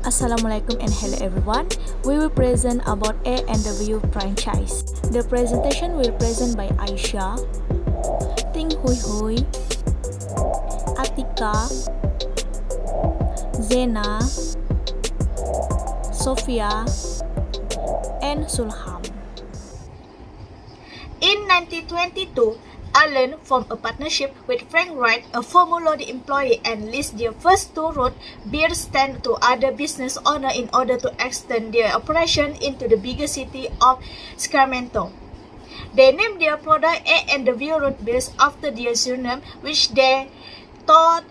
Assalamualaikum and hello everyone. We will present about A&W franchise. The presentation will present by Aisyah, Ting Hui Hui, Atiqah, Xena, Sofea, and Sulham. In 1922, Allen formed a partnership with Frank Wright, a former Lodi employee, and leased their first two-road beer stand to other business owners in order to extend their operation into the bigger city of Sacramento. They named their product A&W Root Beers after their surname, which they thought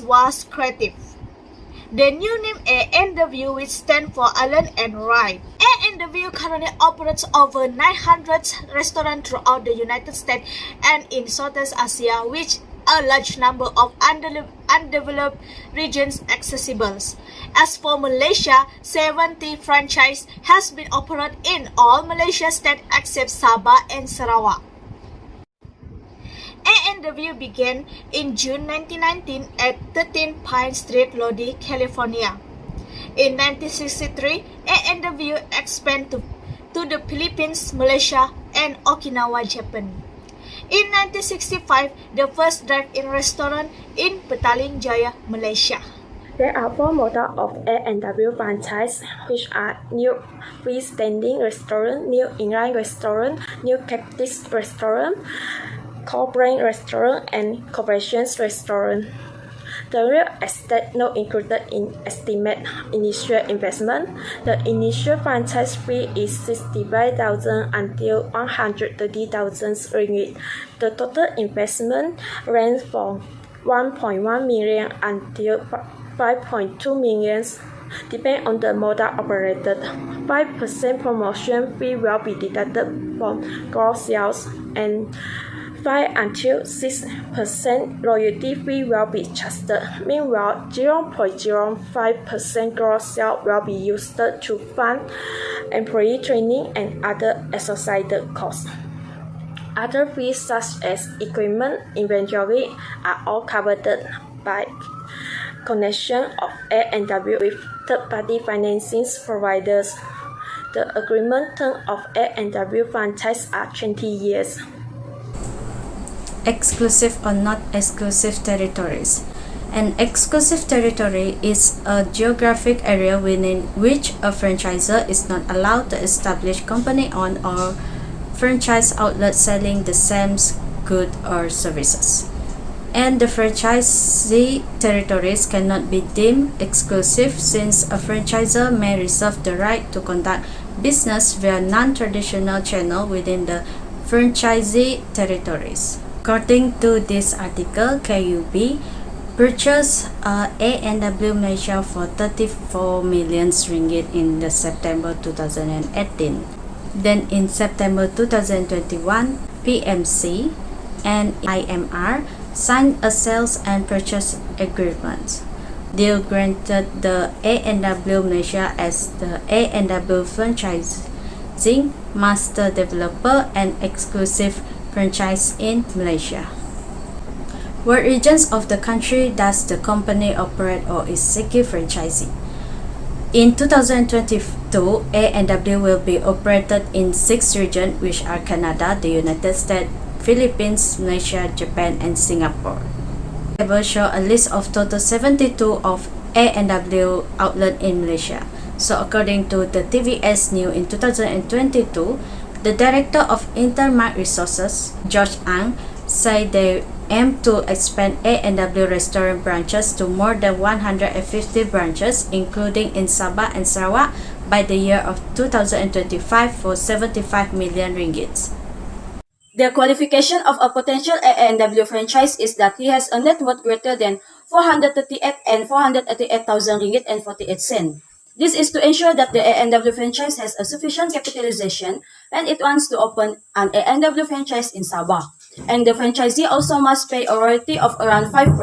was creative. The new name A&W, which stands for Allen and Wright. A&W currently operates over 900 restaurants throughout the United States and in Southeast Asia, with a large number of undeveloped regions accessible. As for Malaysia, 70 franchise has been operated in all Malaysia states except Sabah and Sarawak. A&W began in June 1919 at 13 Pine Street, Lodi, California. In 1963, A&W expanded to the Philippines, Malaysia, and Okinawa, Japan. In 1965, the first drive-in restaurant in Petaling Jaya, Malaysia. There are four models of A&W franchise, which are New Freestanding Restaurant, New Inline Restaurant, New Cactus Restaurant, Corporate Restaurant, and Corporations Restaurant. The real estate not included in estimate initial investment. The initial franchise fee is 65,000 until 130,000 ringgit. The total investment ranges from 1.1 million until 5.2 million, depending on the model operated. 5% promotion fee will be deducted from gross sales, and 5 until 6% royalty fee will be charged. Meanwhile, 0.05% gross sales will be used to fund employee training and other associated costs. Other fees such as equipment inventory are all covered by connection of A&W with third-party financing providers. The agreement term of A&W franchise are 20 years. Exclusive or not exclusive territories. An exclusive territory is a geographic area within which a franchisor is not allowed to establish company-owned or franchise outlet selling the same goods or services. And the franchisee territories cannot be deemed exclusive, since a franchisor may reserve the right to conduct business via non-traditional channel within the franchisee territories. According to this article, KUB purchased A&W Malaysia for 34 million ringgit in the September 2018. Then in September 2021, PMC and IMR signed a sales and purchase agreement. Deal granted the A&W Malaysia as the A&W franchising master developer and exclusive franchise in Malaysia. What regions of the country does the company operate or is seeking franchising? In 2022, A&W will be operated in 6 regions, which are Canada, the United States, Philippines, Malaysia, Japan, and Singapore. I will show a list of total 72 of A&W outlets in Malaysia. So according to the TVS News in 2022, the Director of Intermark Resources, George Ang, said they aim to expand A&W restaurant branches to more than 150 branches, including in Sabah and Sarawak, by the year of 2025 for 75 million ringgit. The qualification of a potential A&W franchise is that he has a net worth greater than 438 and 488,000 ringgit and 48 cents. This is to ensure that the A&W franchise has a sufficient capitalization when it wants to open an A&W franchise in Sabah. And the franchisee also must pay a royalty of around 5%.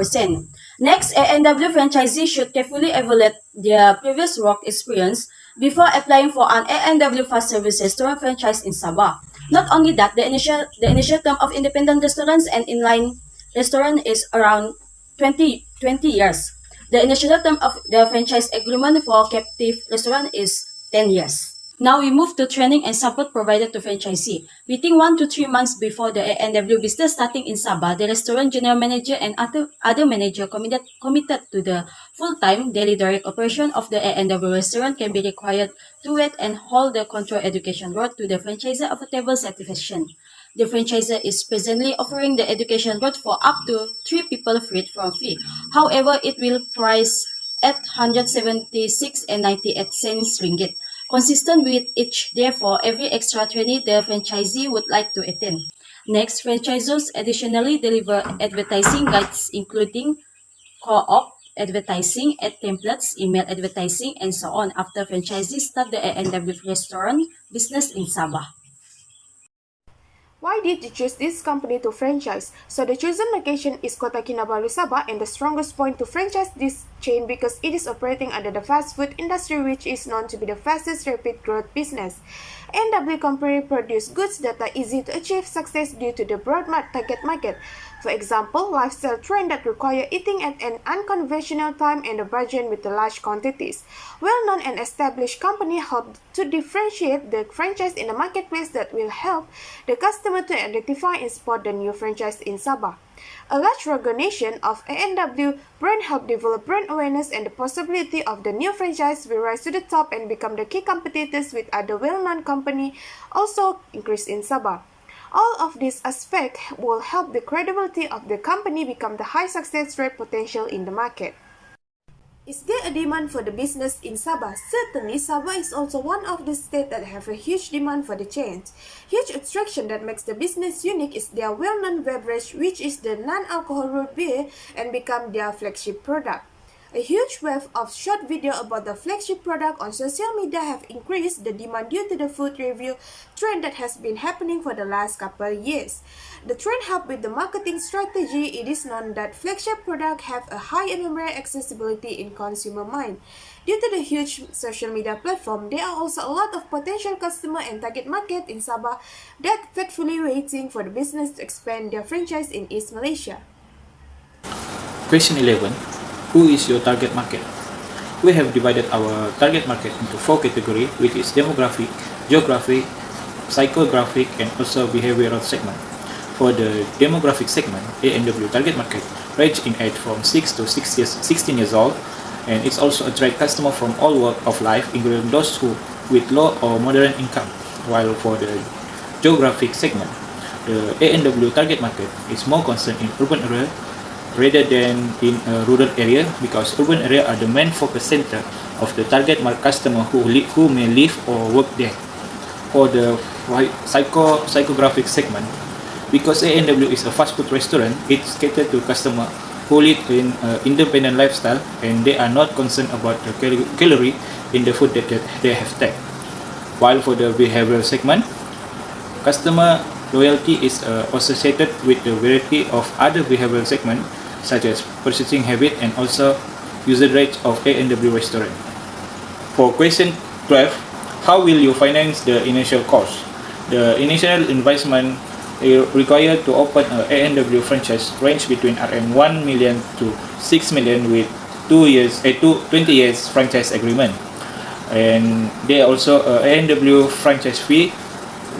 Next, A&W franchisee should carefully evaluate their previous work experience before applying for an A&W Fast Services to a franchise in Sabah. Not only that, the initial term of independent restaurants and inline restaurant is around 20 years. The initial term of the franchise agreement for captive restaurant is 10 years. Now we move to training and support provided to franchisee. Within 1 to 3 months before the ANW business starting in Sabah, the restaurant general manager and other manager committed to the full-time daily direct operation of the ANW restaurant can be required to wait and hold the control education road to the franchisor of a table certification. The franchisor is presently offering the education road for up to 3 people freed from fee. However, it will price at 176 and 98 cents ringgit. Consistent with each, therefore, every extra training the franchisee would like to attend. Next, franchisors additionally deliver advertising guides including co-op advertising, ad templates, email advertising, and so on after franchisees start the ANW restaurant business in Sabah. Why did you choose this company to franchise? So the chosen location is Kota Kinabalu, Sabah, and the strongest point to franchise this chain because it is operating under the fast food industry, which is known to be the fastest rapid growth business. ANW company produce goods that are easy to achieve success due to the broad target market. For example, lifestyle trend that require eating at an unconventional time and a budget with the large quantities. Well-known and established company help to differentiate the franchise in the marketplace that will help the customer to identify and spot the new franchise in Sabah. A large recognition of ANW brand help develop brand awareness and the possibility of the new franchise will rise to the top and become the key competitors with other well-known company also increase in Sabah. All of these aspects will help the credibility of the company become the high success rate potential in the market. Is there a demand for the business in Sabah? Certainly, Sabah is also one of the states that have a huge demand for the chains. Huge attraction that makes the business unique is their well-known beverage, which is the non-alcohol root beer and become their flagship product. A huge wave of short video about the flagship product on social media have increased the demand due to the food review trend that has been happening for the last couple years. The trend helped with the marketing strategy. It is known that flagship products have a high and memory accessibility in consumer mind. Due to the huge social media platform, there are also a lot of potential customer and target market in Sabah that faithfully waiting for the business to expand their franchise in East Malaysia. Question 11. Who is your target market? We have divided our target market into 4 categories, which is demographic, geographic, psychographic, and also behavioral segment. For the demographic segment, ANW target market range in age from 6 to 16 years old, and it's also attract customers from all walks of life, including those who with low or moderate income. While for the geographic segment, the ANW target market is more concerned in urban area rather than in a rural area, because urban area are the main focus center of the target customer who may live or work there. For the psychographic segment, because ANW is a fast food restaurant, it's catered to customers who live in independent lifestyle and they are not concerned about the calorie in the food that they have taken. While for the behavioral segment, customer loyalty is associated with the variety of other behavioral segments such as purchasing habit and also user rate of ANW restaurant. For question 12, how will you finance the initial cost? The initial investment required to open a ANW franchise range between RM1 million to 6 million with 20 years franchise agreement. And there also ANW franchise fee,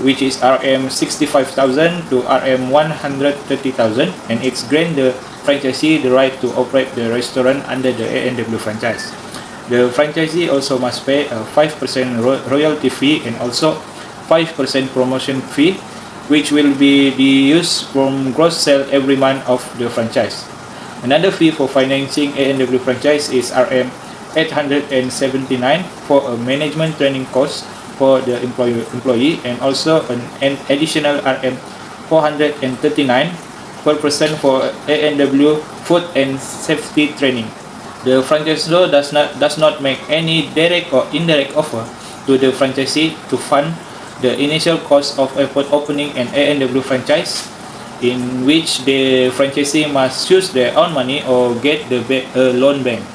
which is RM 65,000 to RM 130,000, and it's grant the franchisee the right to operate the restaurant under the ANW franchise. The franchisee also must pay a 5% royalty fee and also 5% promotion fee, which will be used from gross sale every month of the franchise. Another fee for financing ANW franchise is RM 879 for a management training course for the employee and also an additional RM 439 per person for ANW food and safety training. The franchisor does not make any direct or indirect offer to the franchisee to fund the initial cost of opening an ANW franchise, in which the franchisee must use their own money or get the loan bank.